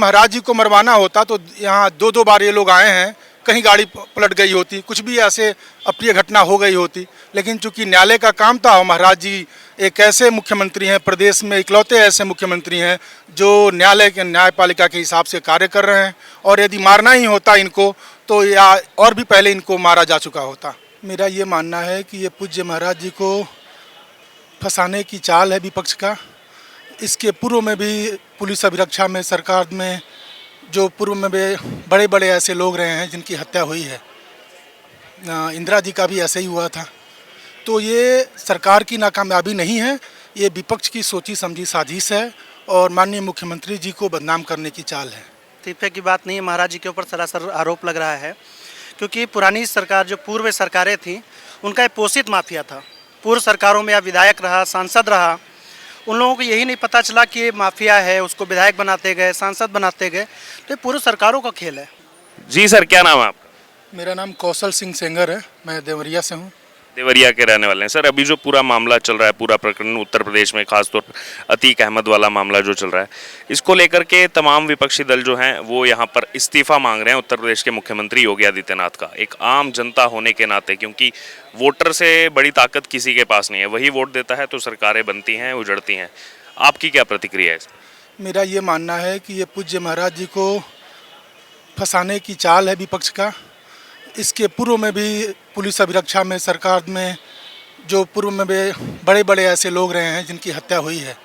महाराज जी को मरवाना होता तो यहाँ दो दो बार ये लोग आए हैं, कहीं गाड़ी पलट गई होती, कुछ भी ऐसे अप्रिय घटना हो गई होती। लेकिन चूंकि न्यायालय का काम था और महाराज जी एक ऐसे मुख्यमंत्री हैं, प्रदेश में इकलौते ऐसे मुख्यमंत्री हैं जो न्यायालय के न्यायपालिका के हिसाब से कार्य कर रहे हैं। और यदि मारना ही होता इनको तो या और भी पहले इनको मारा जा चुका होता। मेरा ये मानना है कि ये पूज्य महाराज जी को फंसाने की चाल है विपक्ष का। इसके पूर्व में भी पुलिस अभिरक्षा में, सरकार में जो पूर्व में भी बड़े बड़े ऐसे लोग रहे हैं जिनकी हत्या हुई है। इंदिरा जी का भी ऐसे ही हुआ था। तो ये सरकार की नाकामयाबी नहीं है, ये विपक्ष की सोची समझी साजिश है और माननीय मुख्यमंत्री जी को बदनाम करने की चाल है। इस्तीफे की बात नहीं है, महाराज जी के ऊपर सरासर आरोप लग रहा है, क्योंकि पुरानी सरकार जो पूर्व सरकारें थीं उनका एक पोषित माफिया था। पूर्व सरकारों में या विधायक रहा, सांसद रहा, उन लोगों को यही नहीं पता चला कि ये माफिया है, उसको विधायक बनाते गए, सांसद बनाते गए। तो ये पूर्व सरकारों का खेल है। जी सर, क्या नाम है आपका? मेरा नाम कौशल सिंह सेंगर है, मैं देवरिया से हूँ। देवरिया के रहने वाले हैं सर। अभी जो पूरा मामला चल रहा है, पूरा प्रकरण उत्तर प्रदेश में खासतौर पर अतीक अहमद वाला मामला जो चल रहा है, इसको लेकर के तमाम विपक्षी दल जो हैं वो यहाँ पर इस्तीफा मांग रहे हैं उत्तर प्रदेश के मुख्यमंत्री योगी आदित्यनाथ का। एक आम जनता होने के नाते, क्योंकि वोटर से बड़ी ताकत किसी के पास नहीं है, वही वोट देता है तो सरकारें बनती हैं, उजड़ती हैं। आपकी क्या प्रतिक्रिया है इस पर? मेरा ये मानना है कि ये पूज्य महाराज जी को फंसाने की चाल है विपक्ष का। इसके पूर्व में भी पुलिस अभिरक्षा में, सरकार में जो पूर्व में भी बड़े बड़े ऐसे लोग रहे हैं जिनकी हत्या हुई है।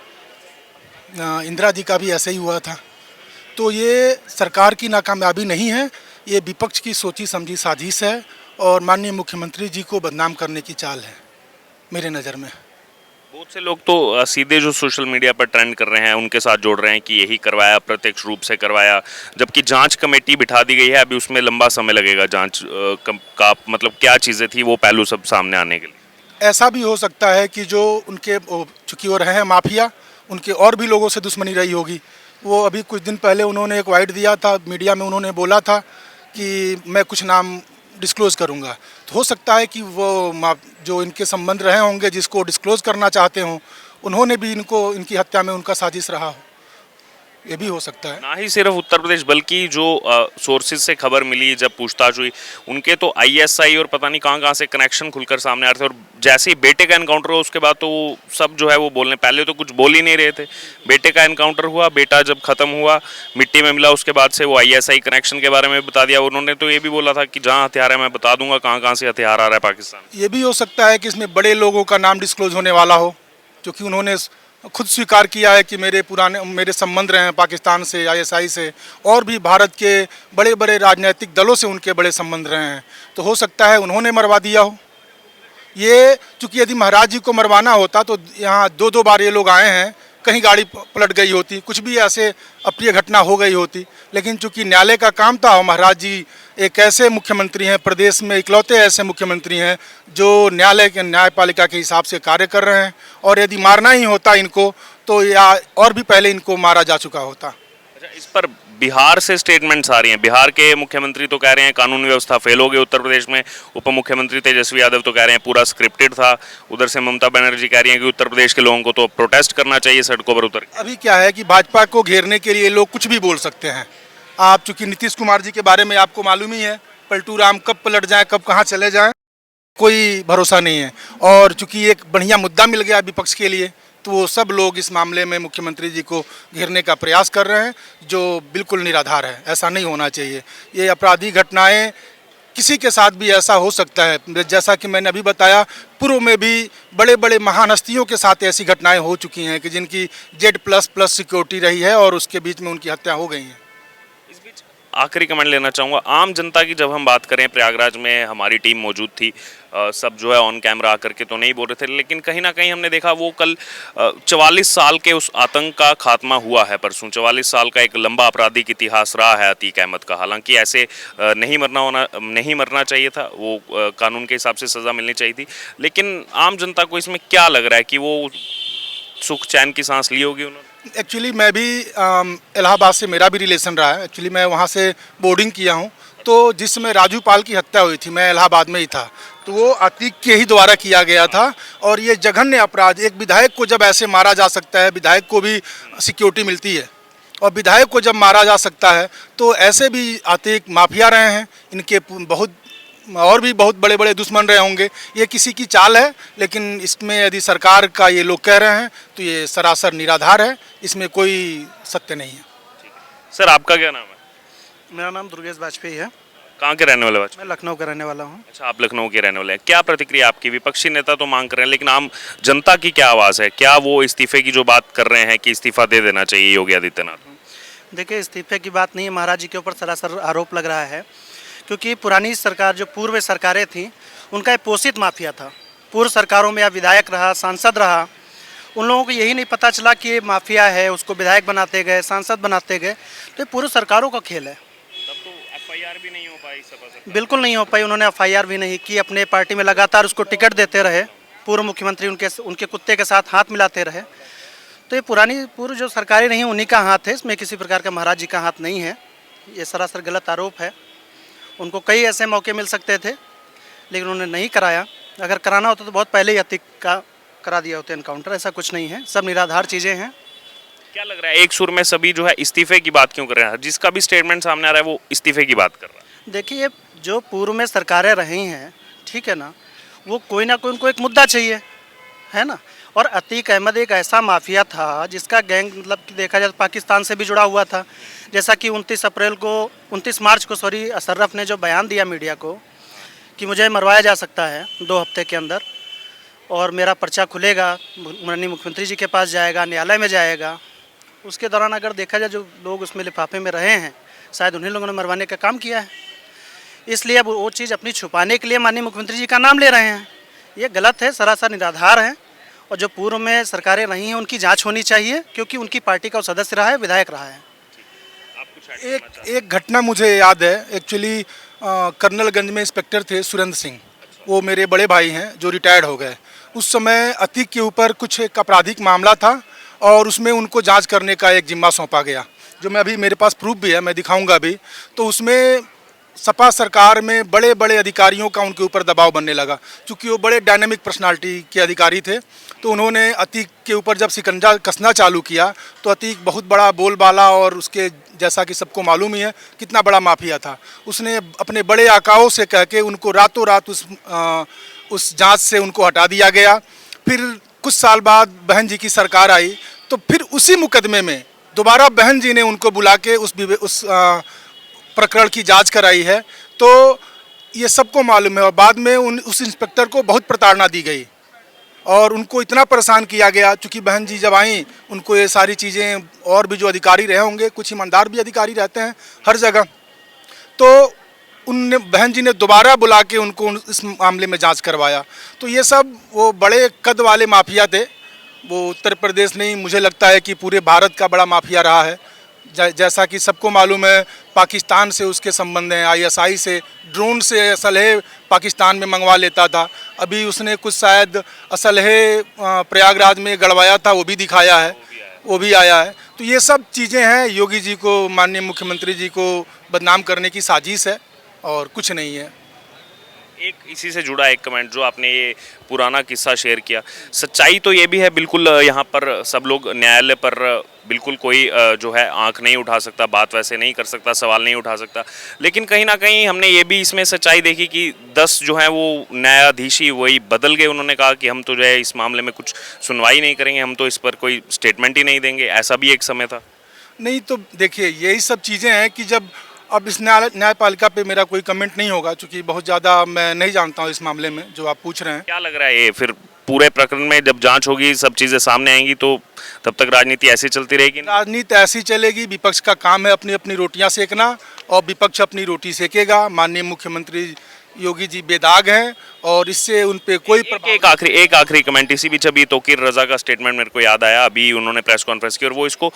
इंदिरा जी का भी ऐसे ही हुआ था। तो ये सरकार की नाकामयाबी नहीं है, ये विपक्ष की सोची समझी साजिश है और माननीय मुख्यमंत्री जी को बदनाम करने की चाल है मेरे नज़र में। बहुत से लोग तो सीधे जो सोशल मीडिया पर ट्रेंड कर रहे हैं उनके साथ जोड़ रहे हैं कि यही करवाया, प्रत्यक्ष रूप से करवाया, जबकि जांच कमेटी बिठा दी गई है। अभी उसमें लंबा समय लगेगा जांच का मतलब क्या चीज़ें थी वो पहलू सब सामने आने के लिए। ऐसा भी हो सकता है कि जो उनके चूँकि वो रहे हैं माफिया, उनके और भी लोगों से दुश्मनी रही होगी। वो अभी कुछ दिन पहले उन्होंने एक वाइट दिया था मीडिया में, उन्होंने बोला था कि मैं कुछ नाम डिस्क्लोज़ करूंगा। तो हो सकता है कि वो जो इनके संबंध रहे होंगे, जिसको डिस्क्लोज़ करना चाहते हों, उन्होंने भी इनकी हत्या में उनका साजिश रहा हो, ये भी हो सकता है। ना ही सिर्फ उत्तर प्रदेश बल्कि जो सोर्सेज से खबर मिली, जब पूछताछ हुई, उनके तो आईएसआई और पता नहीं कहाँ से कनेक्शन खुलकर सामने आ रहे थे। और जैसे ही बेटे का एनकाउंटर हुआ उसके बाद तो वो सब जो है वो बोलने, पहले तो कुछ बोल ही नहीं रहे थे। बेटे का एनकाउंटर हुआ, बेटा जब खत्म हुआ, मिट्टी में मिला, उसके बाद से वो आईएसआई कनेक्शन के बारे में बता दिया। उन्होंने तो ये भी बोला था कि जहाँ हथियार है मैं बता दूंगा कहाँ से हथियार आ रहा है पाकिस्तान। ये भी हो सकता है कि इसमें बड़े लोगों का नाम डिस्क्लोज होने वाला हो, क्योंकि उन्होंने खुद स्वीकार किया है कि मेरे संबंध रहे हैं पाकिस्तान से, आईएसआई से, और भी भारत के बड़े बड़े राजनीतिक दलों से उनके बड़े संबंध रहे हैं। तो हो सकता है उन्होंने मरवा दिया हो। ये चूँकि यदि महाराज जी को मरवाना होता तो यहाँ दो दो बार ये लोग आए हैं, कहीं गाड़ी पलट गई होती, कुछ भी ऐसे अप्रिय घटना हो गई होती। लेकिन चूंकि न्यायालय का काम था और महाराज जी एक ऐसे मुख्यमंत्री हैं, प्रदेश में इकलौते ऐसे मुख्यमंत्री हैं जो न्यायालय के न्यायपालिका के हिसाब से कार्य कर रहे हैं। और यदि मारना ही होता इनको तो या और भी पहले इनको मारा जा चुका होता। अच्छा, इस पर बिहार से स्टेटमेंट्स आ रही हैं। बिहार के मुख्यमंत्री तो कह रहे हैं कानून व्यवस्था फेल हो गई उत्तर प्रदेश में। उप मुख्यमंत्री तेजस्वी यादव तो कह रहे हैं पूरा स्क्रिप्टेड था। उधर से ममता बनर्जी कह रही हैं कि उत्तर प्रदेश के लोगों को तो प्रोटेस्ट करना चाहिए सड़कों पर उतर। अभी क्या है कि भाजपा को घेरने के लिए लोग कुछ भी बोल सकते हैं। आप चूँकि नीतीश कुमार जी के बारे में आपको मालूम ही है, पलटू राम कब पलट जाए, कब कहाँ चले जाएँ, कोई भरोसा नहीं है। और चूँकि एक बढ़िया मुद्दा मिल गया विपक्ष के लिए, तो वो सब लोग इस मामले में मुख्यमंत्री जी को घेरने का प्रयास कर रहे हैं, जो बिल्कुल निराधार है। ऐसा नहीं होना चाहिए। ये आपराधिक घटनाएं किसी के साथ भी ऐसा हो सकता है। जैसा कि मैंने अभी बताया, पूर्व में भी बड़े बड़े महान हस्तियों के साथ ऐसी घटनाएं हो चुकी हैं कि जिनकी Z++ सिक्योरिटी रही है और उसके बीच में उनकी हत्या हो गई है। आखिरी कमेंट लेना चाहूँगा। आम जनता की जब हम बात करें, प्रयागराज में हमारी टीम मौजूद थी, सब जो है ऑन कैमरा आकर के तो नहीं बोल रहे थे, लेकिन कहीं ना कहीं हमने देखा वो कल 44 साल के उस आतंक का खात्मा हुआ है परसों। 44 साल का एक लंबा आपराधिक इतिहास रहा है अतीक अहमद का। हालांकि ऐसे नहीं मरना चाहिए था, वो कानून के हिसाब से सज़ा मिलनी चाहिए थी। लेकिन आम जनता को इसमें क्या लग रहा है कि वो सुख चैन की सांस ली होगी उन्होंने? एक्चुअली मैं भी इलाहाबाद से मेरा भी रिलेशन रहा है। एक्चुअली मैं वहाँ से बोर्डिंग किया हूँ। तो जिस समय राजू पाल की हत्या हुई थी, मैं इलाहाबाद में ही था, तो वो अतीक के ही द्वारा किया गया था। और ये जघन्य अपराध, एक विधायक को जब ऐसे मारा जा सकता है, विधायक को भी सिक्योरिटी मिलती है और विधायक को जब मारा जा सकता है तो ऐसे भी आर्थिक माफिया रहे हैं, इनके बहुत और भी बहुत बड़े बड़े दुश्मन रहे होंगे। ये किसी की चाल है, लेकिन इसमें यदि सरकार का ये लोग कह रहे हैं तो ये सरासर निराधार है, इसमें कोई सत्य नहीं है। सर आपका क्या नाम है? मेरा नाम दुर्गेश वाजपेयी है। कहाँ के रहने वाले बच्चे? मैं लखनऊ का रहने वाला हूँ। अच्छा, आप लखनऊ के रहने वाले हैं। क्या प्रतिक्रिया आपकी? विपक्षी नेता तो मांग कर रहे हैं, लेकिन आम जनता की क्या आवाज़ है? क्या वो इस्तीफे की जो बात कर रहे हैं कि इस्तीफा दे देना चाहिए योगी आदित्यनाथ? देखिए, इस्तीफे की बात नहीं है, महाराज जी के ऊपर सरासर आरोप लग रहा है, क्योंकि पुरानी सरकार जो पूर्व सरकारें थीं उनका एक पोषित माफिया था। पूर्व सरकारों में या विधायक रहा, सांसद रहा, उन लोगों को यही नहीं पता चला कि ये माफिया है, उसको विधायक बनाते गए, सांसद बनाते गए। तो ये पूर्व सरकारों का खेल है। तब तो एफआईआर भी नहीं हो पाई सपा सरकार। बिल्कुल नहीं हो पाई, उन्होंने एफआईआर भी नहीं की, अपने पार्टी में लगातार उसको टिकट देते रहे, पूर्व मुख्यमंत्री उनके कुत्ते के साथ हाथ मिलाते रहे। तो ये पूर्व जो सरकारें रहीं उन्हीं का हाथ है, इसमें किसी प्रकार का महाराज जी का हाथ नहीं है। ये सरासर गलत आरोप है। उनको कई ऐसे मौके मिल सकते थे, लेकिन उन्होंने नहीं कराया। अगर कराना होता तो बहुत पहले ही अतीक का करा दिया होता एनकाउंटर। ऐसा कुछ नहीं है, सब निराधार चीज़ें हैं। क्या लग रहा है, एक सुर में सभी जो है इस्तीफे की बात क्यों कर रहे हैं? जिसका भी स्टेटमेंट सामने आ रहा है वो इस्तीफे की बात कर रहा है। देखिए, जो पूर्व में सरकारें रही हैं, ठीक है ना, वो कोई ना कोई उनको एक मुद्दा चाहिए, है ना। और अतीक अहमद एक ऐसा माफिया था जिसका गैंग मतलब कि देखा जाए तो पाकिस्तान से भी जुड़ा हुआ था। जैसा कि 29 मार्च को अशर्रफ ने जो बयान दिया मीडिया को कि मुझे मरवाया जा सकता है 2 हफ्ते के अंदर और मेरा पर्चा खुलेगा, माननीय मुख्यमंत्री जी के पास जाएगा, न्यायालय में जाएगा। उसके दौरान अगर देखा जाए जो लोग उसमें लिफाफे में रहे हैं, शायद उन्हीं लोगों ने मरवाने का काम किया है। इसलिए अब वो चीज़ अपनी छुपाने के लिए माननीय मुख्यमंत्री जी का नाम ले रहे हैं। ये गलत है, सरासर निराधार है। और जो पूर्व में सरकारें रही हैं उनकी जांच होनी चाहिए, क्योंकि उनकी पार्टी का सदस्य रहा है, विधायक रहा है। एक घटना मुझे याद है। एक्चुअली कर्नलगंज में इंस्पेक्टर थे सुरेंद्र सिंह, वो मेरे बड़े भाई हैं जो रिटायर्ड हो गए। उस समय अतीक के ऊपर कुछ एक आपराधिक मामला था और उसमें उनको जांच करने का एक जिम्मा सौंपा गया, जो मैं अभी मेरे पास प्रूफ भी है, मैं दिखाऊंगा भी। तो उसमें सपा सरकार में बड़े बड़े अधिकारियों का उनके ऊपर दबाव बनने लगा, क्योंकि वो बड़े डायनामिक पर्सनालिटी के अधिकारी थे। तो उन्होंने अतीक के ऊपर जब शिकंजा कसना चालू किया तो अतीक बहुत बड़ा बोलबाला और उसके जैसा कि सबको मालूम ही है कितना बड़ा माफिया था। उसने अपने बड़े आकाओं से कह के उनको रातों रात उस जांच से उनको हटा दिया गया। फिर कुछ साल बाद बहन जी की सरकार आई तो फिर उसी मुकदमे में दोबारा बहन जी ने उनको बुला के उस प्रकरण की जांच कराई है। तो ये सबको मालूम है। और बाद में उस इंस्पेक्टर को बहुत प्रताड़ना दी गई और उनको इतना परेशान किया गया, चूँकि बहन जी जब आई उनको ये सारी चीज़ें, और भी जो अधिकारी रहे होंगे, कुछ ईमानदार भी अधिकारी रहते हैं हर जगह, तो उनने बहन जी ने दोबारा बुला के उनको इस मामले में जांच करवाया। तो ये सब वो बड़े कद वाले माफिया थे। वो उत्तर प्रदेश नहीं, मुझे लगता है कि पूरे भारत का बड़ा माफिया रहा है। जैसा कि सबको मालूम है, पाकिस्तान से उसके संबंध हैं, ISI से, ड्रोन से असलहे पाकिस्तान में मंगवा लेता था। अभी उसने कुछ शायद असलहे प्रयागराज में गड़वाया था, वो भी दिखाया है, वो भी आया है। तो ये सब चीज़ें हैं, योगी जी को, माननीय मुख्यमंत्री जी को बदनाम करने की साजिश है और कुछ नहीं है। एक इसी से जुड़ा एक कमेंट जो आपने ये पुराना किस्सा शेयर किया, सच्चाई तो ये भी है बिल्कुल, यहाँ पर सब लोग न्यायालय पर बिल्कुल कोई जो है आंख नहीं उठा सकता, बात वैसे नहीं कर सकता, सवाल नहीं उठा सकता। लेकिन कहीं ना कहीं हमने ये भी इसमें सच्चाई देखी कि 10 जो है वो न्यायाधीश ही वही बदल गए। उन्होंने कहा कि हम तो जो है इस मामले में कुछ सुनवाई नहीं करेंगे, हम तो इस पर कोई स्टेटमेंट ही नहीं देंगे। ऐसा भी एक समय था। नहीं तो देखिए, यही सब चीज़ें हैं कि जब अब इस न्यायपालिका पे मेरा कोई कमेंट नहीं होगा, क्योंकि बहुत ज़्यादा मैं नहीं जानता हूँ इस मामले में जो आप पूछ रहे हैं। क्या लग रहा है ये फिर पूरे प्रकरण में जब जांच होगी, सब चीज़ें सामने आएंगी, तो तब तक राजनीति ऐसी चलती रहेगी? राजनीति ऐसी चलेगी। विपक्ष का काम है अपनी अपनी रोटियां सेकना और विपक्ष अपनी रोटी सेकेगा। माननीय मुख्यमंत्री योगी जी बेदाग हैं और इससे उन पे कोई एक आखिरी कमेंट इसी बीच अभी तोकीर रजा का स्टेटमेंट मेरे को याद आया। अभी उन्होंने प्रेस कॉन्फ्रेंस की और वो इसको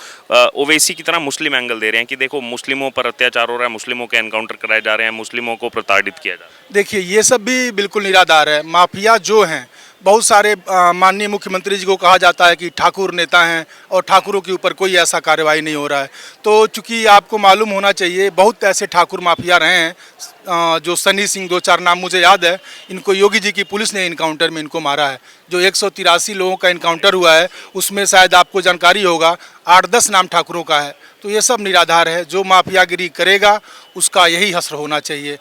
ओवैसी की तरह मुस्लिम एंगल दे रहे हैं कि देखो मुस्लिमों पर अत्याचार हो रहा है, मुस्लिमों के एनकाउंटर कराए जा रहे हैं, मुस्लिमों को प्रताड़ित किया जा रहा है। देखिए, ये सब भी बिल्कुल निराधार है। माफिया जो हैं, बहुत सारे माननीय मुख्यमंत्री जी को कहा जाता है कि ठाकुर नेता हैं और ठाकुरों के ऊपर कोई ऐसा कार्रवाई नहीं हो रहा है। तो चूंकि आपको मालूम होना चाहिए, बहुत ऐसे ठाकुर माफिया रहे हैं, जो सनी सिंह, 2-4 नाम मुझे याद है, इनको योगी जी की पुलिस ने इनकाउंटर में इनको मारा है। जो 183 लोगों का इनकाउंटर हुआ है उसमें शायद आपको जानकारी होगा 8-10 नाम ठाकुरों का है। तो ये सब निराधार है। जो माफियागिरी करेगा उसका यही हश्र होना चाहिए।